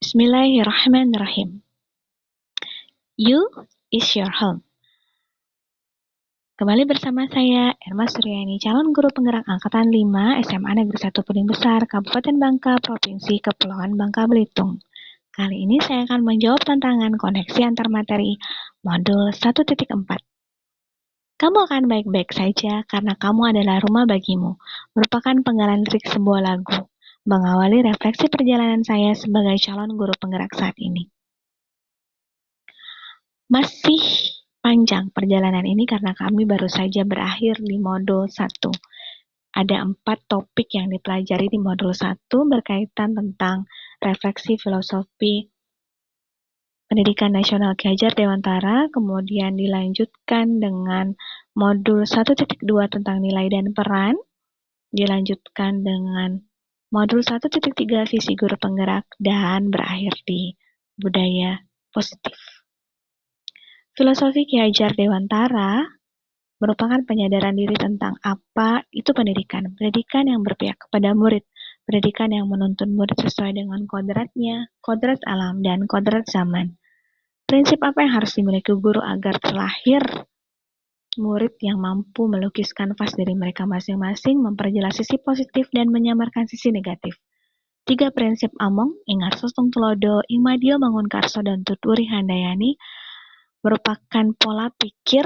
Bismillahirrahmanirrahim. You is your home. Kembali bersama saya, Irma Suryani, calon guru penggerak Angkatan 5 SMA Negeri 1 Puding Besar, Kabupaten Bangka, Provinsi Kepulauan Bangka Belitung. Kali ini saya akan menjawab tantangan koneksi antar materi modul 1.4. Kamu akan baik-baik saja karena kamu adalah rumah bagimu, merupakan penggalan lirik sebuah lagu, mengawali refleksi perjalanan saya sebagai calon guru penggerak saat ini. Masih panjang perjalanan ini karena kami baru saja berakhir di modul 1. Ada 4 topik yang dipelajari di modul 1 berkaitan tentang refleksi filosofi Pendidikan Nasional Ki Hajar Dewantara, kemudian dilanjutkan dengan modul 1.2 tentang nilai dan peran, dilanjutkan dengan modul 1.3 visi guru penggerak, dan berakhir di budaya positif. Filosofi Ki Hajar Dewantara merupakan penyadaran diri tentang apa itu pendidikan. Pendidikan yang berpihak kepada murid, pendidikan yang menuntun murid sesuai dengan kodratnya, kodrat alam, dan kodrat zaman. Prinsip apa yang harus dimiliki guru agar terlahir murid yang mampu melukis kanvas diri mereka masing-masing, memperjelas sisi positif dan menyamarkan sisi negatif. 3 prinsip Among, Ingarso Tulodo, Ingmadio Mangunkarso, dan Tuturi Handayani merupakan pola pikir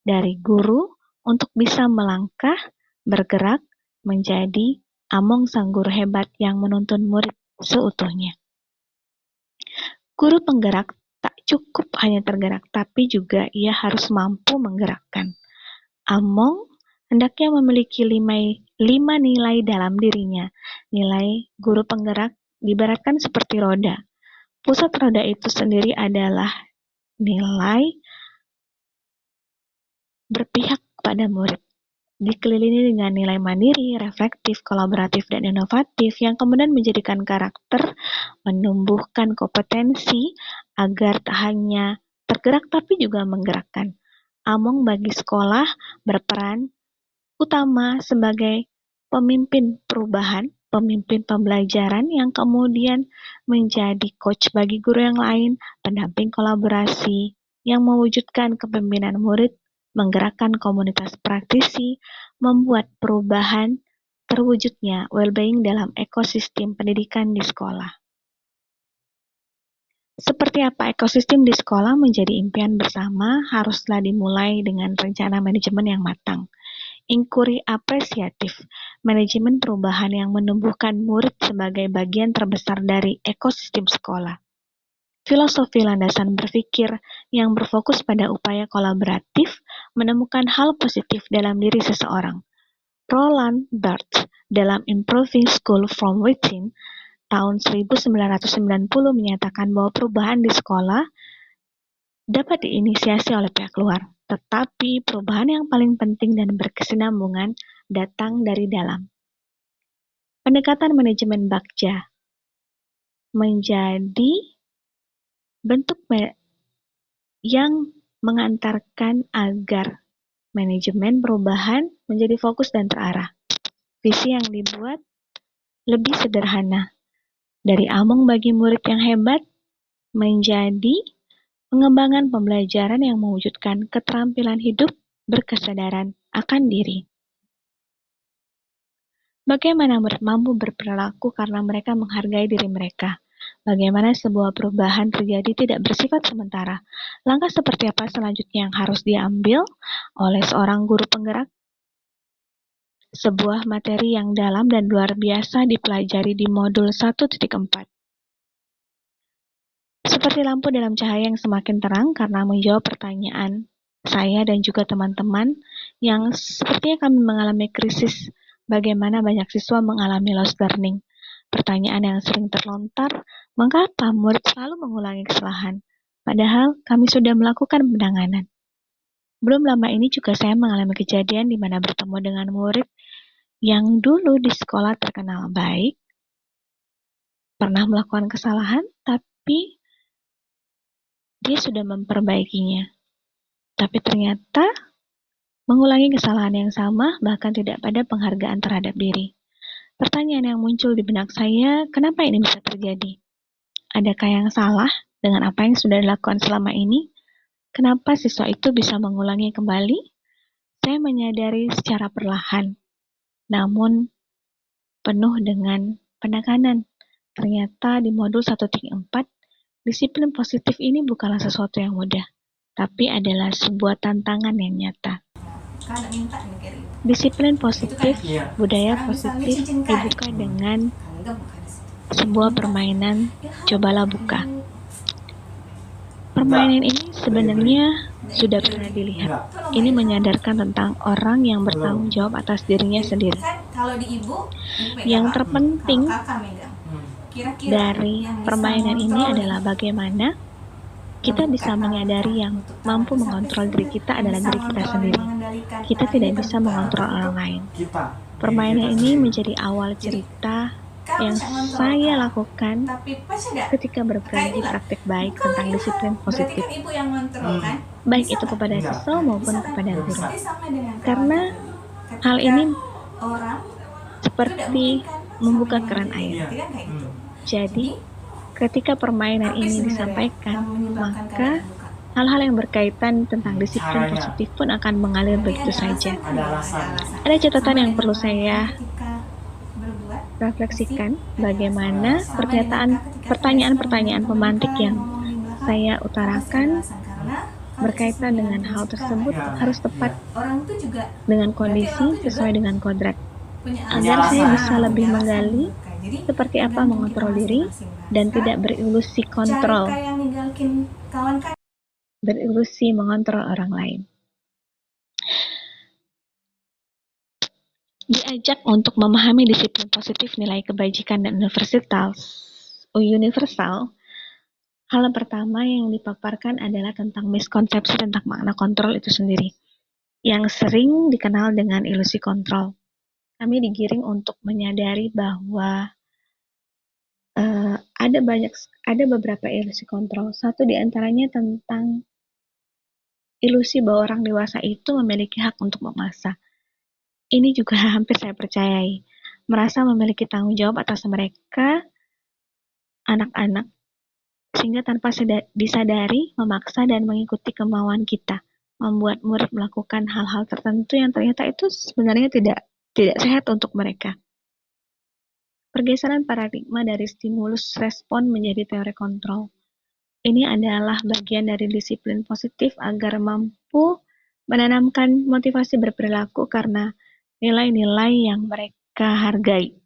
dari guru untuk bisa melangkah, bergerak, menjadi Among sang guru hebat yang menuntun murid seutuhnya. Guru penggerak tak cukup hanya tergerak, tapi juga ia harus mampu menggerakkan. Among hendaknya memiliki 5 nilai dalam dirinya. Nilai guru penggerak diibaratkan seperti roda. Pusat roda itu sendiri adalah nilai berpihak pada murid. Dikelilingi dengan nilai mandiri, reflektif, kolaboratif, dan inovatif yang kemudian menjadikan karakter, menumbuhkan kompetensi agar tak hanya tergerak tapi juga menggerakkan. Among bagi sekolah berperan utama sebagai pemimpin perubahan, pemimpin pembelajaran yang kemudian menjadi coach bagi guru yang lain, pendamping kolaborasi yang mewujudkan kepemimpinan murid, menggerakkan komunitas praktisi, membuat perubahan terwujudnya well-being dalam ekosistem pendidikan di sekolah. Seperti apa ekosistem di sekolah menjadi impian bersama haruslah dimulai dengan rencana manajemen yang matang. Inquiry apresiatif, manajemen perubahan yang menumbuhkan murid sebagai bagian terbesar dari ekosistem sekolah. Filosofi landasan berpikir yang berfokus pada upaya kolaboratif menemukan hal positif dalam diri seseorang. Roland Barthes dalam Improving School from Within tahun 1990 menyatakan bahwa perubahan di sekolah dapat diinisiasi oleh pihak luar, tetapi perubahan yang paling penting dan berkesinambungan datang dari dalam. Pendekatan manajemen Bagja menjadi bentuk yang mengantarkan agar manajemen perubahan menjadi fokus dan terarah. Visi yang dibuat lebih sederhana. Dari Among bagi murid yang hebat menjadi pengembangan pembelajaran yang mewujudkan keterampilan hidup berkesadaran akan diri. Bagaimana murid mampu berperilaku karena mereka menghargai diri mereka? Bagaimana sebuah perubahan terjadi tidak bersifat sementara? Langkah seperti apa selanjutnya yang harus diambil oleh seorang guru penggerak? Sebuah materi yang dalam dan luar biasa dipelajari di modul 1.4. Seperti lampu dalam cahaya yang semakin terang karena menjawab pertanyaan saya dan juga teman-teman yang sepertinya kami mengalami krisis bagaimana banyak siswa mengalami lost learning. Pertanyaan yang sering terlontar, mengapa murid selalu mengulangi kesalahan? Padahal kami sudah melakukan penanganan. Belum lama ini juga saya mengalami kejadian di mana bertemu dengan murid yang dulu di sekolah terkenal baik, pernah melakukan kesalahan, tapi dia sudah memperbaikinya. Tapi ternyata mengulangi kesalahan yang sama bahkan tidak ada penghargaan terhadap diri. Pertanyaan yang muncul di benak saya, kenapa ini bisa terjadi? Adakah yang salah dengan apa yang sudah dilakukan selama ini? Kenapa siswa itu bisa mengulangi kembali? Saya menyadari secara perlahan, namun penuh dengan penekanan. Ternyata di modul 1.4, disiplin positif ini bukanlah sesuatu yang mudah, tapi adalah sebuah tantangan yang nyata. Disiplin positif, budaya positif dibuka dengan sebuah permainan, cobalah buka. Permainan ini sebenarnya sudah pernah dilihat. Ini menyadarkan tentang orang yang bertanggung jawab atas dirinya sendiri. Yang terpenting dari permainan ini adalah bagaimana kita bisa menyadari yang mampu mengontrol diri kita adalah diri kita sendiri. Kita tidak bisa mengontrol orang lain. Permainan ini menjadi awal cerita yang saya lakukan ketika berbagi praktik baik tentang disiplin positif, baik itu kepada siswa maupun kepada guru. Karena hal ini seperti membuka keran air. Jadi, ketika permainan ini disampaikan, maka hal-hal yang berkaitan tentang disiplin positif pun akan mengalir begitu saja. Ada catatan yang perlu saya refleksikan, bagaimana pertanyaan-pertanyaan pemantik yang saya utarakan berkaitan dengan hal tersebut harus tepat dengan kondisi sesuai dengan kodrat, agar saya bisa lebih menggali seperti apa mengontrol diri dan tidak berilusi mengontrol orang lain. Diajak untuk memahami disiplin positif, nilai kebajikan, dan universal, hal pertama yang dipaparkan adalah tentang miskonsepsi tentang makna kontrol itu sendiri, yang sering dikenal dengan ilusi kontrol. Kami digiring untuk menyadari bahwa ada beberapa ilusi kontrol. Satu di antaranya tentang ilusi bahwa orang dewasa itu memiliki hak untuk memaksa. Ini juga hampir saya percayai. Merasa memiliki tanggung jawab atas mereka, anak-anak, sehingga tanpa disadari memaksa dan mengikuti kemauan kita, membuat murid melakukan hal-hal tertentu yang ternyata itu sebenarnya tidak sehat untuk mereka. Pergeseran paradigma dari stimulus respon menjadi teori kontrol. Ini adalah bagian dari disiplin positif agar mampu menanamkan motivasi berperilaku karena nilai-nilai yang mereka hargai,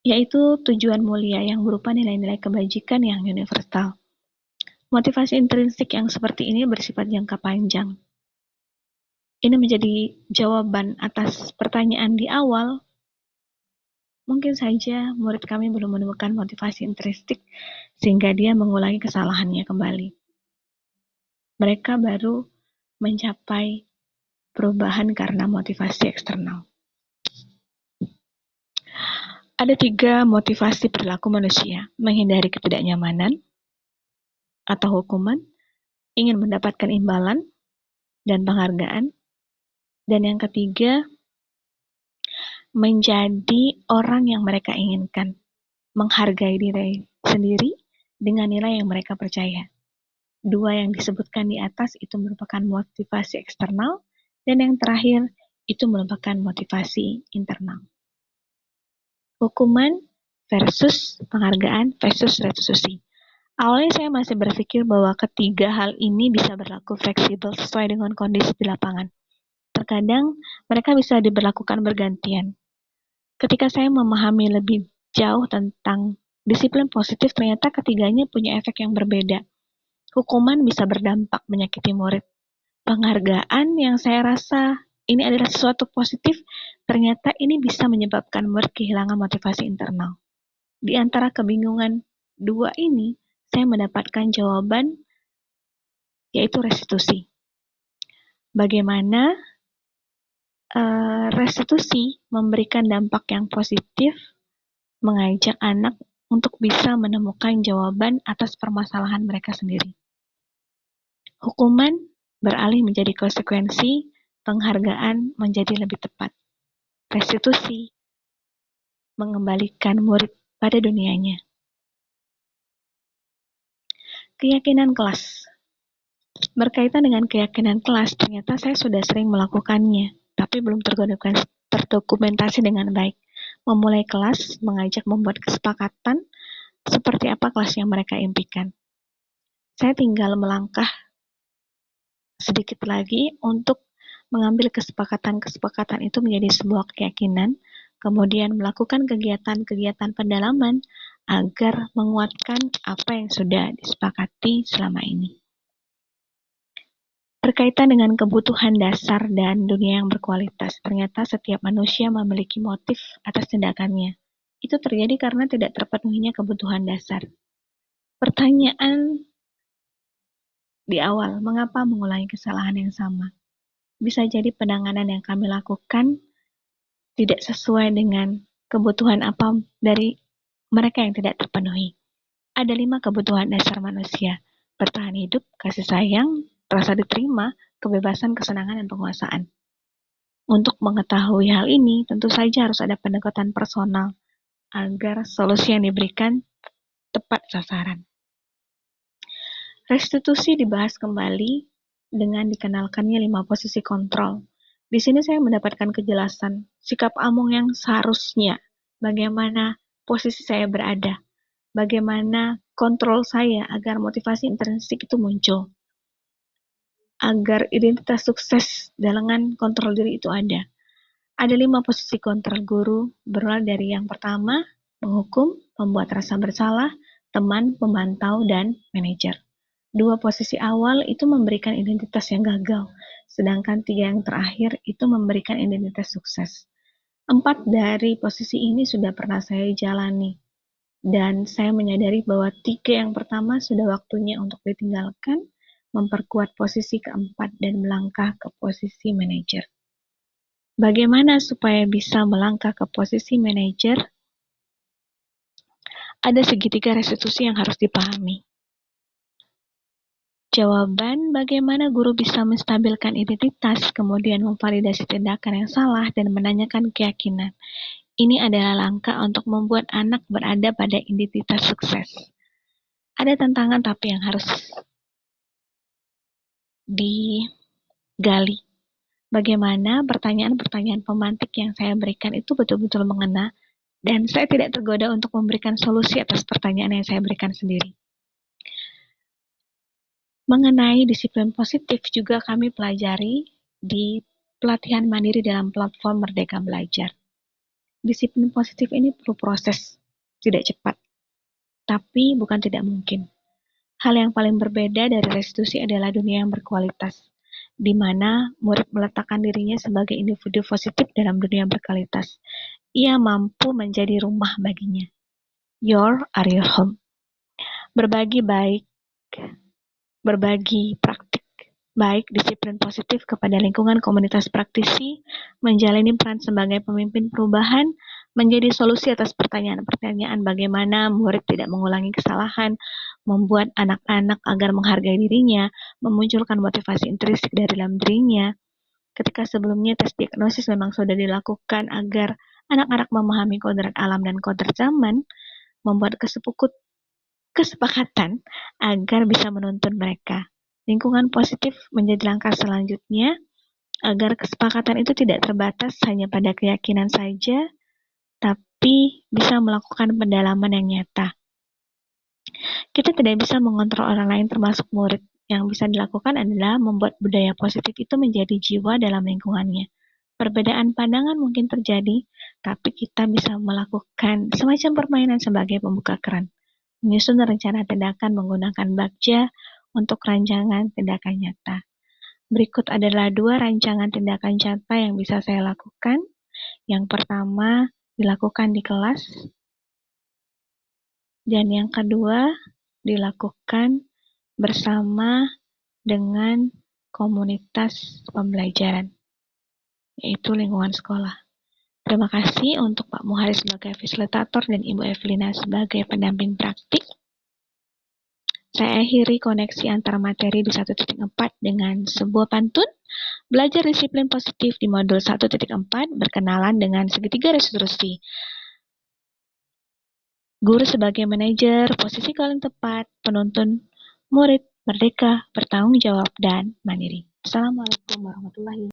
yaitu tujuan mulia yang berupa nilai-nilai kebajikan yang universal. Motivasi intrinsik yang seperti ini bersifat jangka panjang. Ini menjadi jawaban atas pertanyaan di awal. Mungkin saja murid kami belum menemukan motivasi intrinsik sehingga dia mengulangi kesalahannya kembali. Mereka baru mencapai perubahan karena motivasi eksternal. Ada 3 motivasi perilaku manusia: menghindari ketidaknyamanan atau hukuman, ingin mendapatkan imbalan dan penghargaan, dan yang ketiga, menjadi orang yang mereka inginkan, menghargai diri sendiri dengan nilai yang mereka percaya. 2 yang disebutkan di atas itu merupakan motivasi eksternal, dan yang terakhir itu merupakan motivasi internal. Hukuman versus penghargaan versus restitusi. Awalnya saya masih berpikir bahwa ketiga hal ini bisa berlaku fleksibel sesuai dengan kondisi di lapangan. Terkadang mereka bisa diberlakukan bergantian. Ketika saya memahami lebih jauh tentang disiplin positif, ternyata ketiganya punya efek yang berbeda. Hukuman bisa berdampak menyakiti murid. Penghargaan yang saya rasa ini adalah sesuatu positif, ternyata ini bisa menyebabkan murid kehilangan motivasi internal. Di antara kebingungan 2 ini, saya mendapatkan jawaban, yaitu restitusi. Bagaimana restitusi memberikan dampak yang positif, mengajak anak untuk bisa menemukan jawaban atas permasalahan mereka sendiri. Hukuman beralih menjadi konsekuensi penghargaan menjadi lebih tepat. Restitusi, mengembalikan murid pada dunianya. Keyakinan kelas. Berkaitan dengan keyakinan kelas, ternyata saya sudah sering melakukannya, tapi belum terdokumentasi dengan baik. Memulai kelas, mengajak membuat kesepakatan seperti apa kelas yang mereka impikan. Saya tinggal melangkah sedikit lagi untuk mengambil kesepakatan-kesepakatan itu menjadi sebuah keyakinan, kemudian melakukan kegiatan-kegiatan pendalaman agar menguatkan apa yang sudah disepakati selama ini. Berkaitan dengan kebutuhan dasar dan dunia yang berkualitas, ternyata setiap manusia memiliki motif atas tindakannya. Itu terjadi karena tidak terpenuhinya kebutuhan dasar. Pertanyaan di awal, mengapa mengulangi kesalahan yang sama? Bisa jadi penanganan yang kami lakukan tidak sesuai dengan kebutuhan apa dari mereka yang tidak terpenuhi. Ada 5 kebutuhan dasar manusia: bertahan hidup, kasih sayang, rasa diterima, kebebasan, kesenangan, dan penguasaan. Untuk mengetahui hal ini, tentu saja harus ada pendekatan personal agar solusi yang diberikan tepat sasaran. Restitusi dibahas kembali dengan dikenalkannya 5 posisi kontrol. Di sini saya mendapatkan kejelasan sikap Among yang seharusnya, bagaimana posisi saya berada, bagaimana kontrol saya agar motivasi intrinsik itu muncul, agar identitas sukses dengan kontrol diri itu ada. Ada 5 posisi kontrol guru, berawal dari yang pertama, menghukum, membuat rasa bersalah, teman, pemantau, dan manajer. 2 posisi awal itu memberikan identitas yang gagal, sedangkan 3 yang terakhir itu memberikan identitas sukses. 4 dari posisi ini sudah pernah saya jalani, dan saya menyadari bahwa 3 yang pertama sudah waktunya untuk ditinggalkan, memperkuat posisi keempat, dan melangkah ke posisi manajer. Bagaimana supaya bisa melangkah ke posisi manajer? Ada segitiga restitusi yang harus dipahami. Jawaban bagaimana guru bisa menstabilkan identitas, kemudian memvalidasi tindakan yang salah, dan menanyakan keyakinan. Ini adalah langkah untuk membuat anak berada pada identitas sukses. Ada tantangan tapi yang harus digali. Bagaimana pertanyaan-pertanyaan pemantik yang saya berikan itu betul-betul mengena, dan saya tidak tergoda untuk memberikan solusi atas pertanyaan yang saya berikan sendiri. Mengenai disiplin positif juga kami pelajari di pelatihan mandiri dalam platform Merdeka Belajar. Disiplin positif ini perlu proses, tidak cepat, tapi bukan tidak mungkin. Hal yang paling berbeda dari restitusi adalah dunia yang berkualitas, di mana murid meletakkan dirinya sebagai individu positif dalam dunia berkualitas. Ia mampu menjadi rumah baginya. Your are your home. Berbagi praktik baik disiplin positif kepada lingkungan komunitas praktisi, menjalani peran sebagai pemimpin perubahan, menjadi solusi atas pertanyaan-pertanyaan bagaimana murid tidak mengulangi kesalahan, membuat anak-anak agar menghargai dirinya, memunculkan motivasi intrinsik dari dalam dirinya. Ketika sebelumnya tes diagnosis memang sudah dilakukan agar anak-anak memahami kodrat alam dan kodrat zaman, membuat kesepakatan agar bisa menuntun mereka. Lingkungan positif menjadi langkah selanjutnya agar kesepakatan itu tidak terbatas hanya pada keyakinan saja, tapi bisa melakukan pendalaman yang nyata. Kita tidak bisa mengontrol orang lain termasuk murid. Yang bisa dilakukan adalah membuat budaya positif itu menjadi jiwa dalam lingkungannya. Perbedaan pandangan mungkin terjadi, tapi kita bisa melakukan semacam permainan sebagai pembuka keran. Menyusun rencana tindakan menggunakan bagja untuk rancangan tindakan nyata. Berikut adalah 2 rancangan tindakan nyata yang bisa saya lakukan. Yang pertama dilakukan di kelas, dan yang kedua dilakukan bersama dengan komunitas pembelajaran, yaitu lingkungan sekolah. Terima kasih untuk Pak Muhari sebagai fasilitator dan Ibu Evelina sebagai pendamping praktik. Saya akhiri koneksi antara materi di 1.4 dengan sebuah pantun. Belajar disiplin positif di modul 1.4 berkenalan dengan segitiga restitusi. Guru sebagai manajer, posisi paling tepat, penuntun murid, merdeka, bertanggung jawab, dan mandiri. Assalamualaikum warahmatullahi wabarakatuh.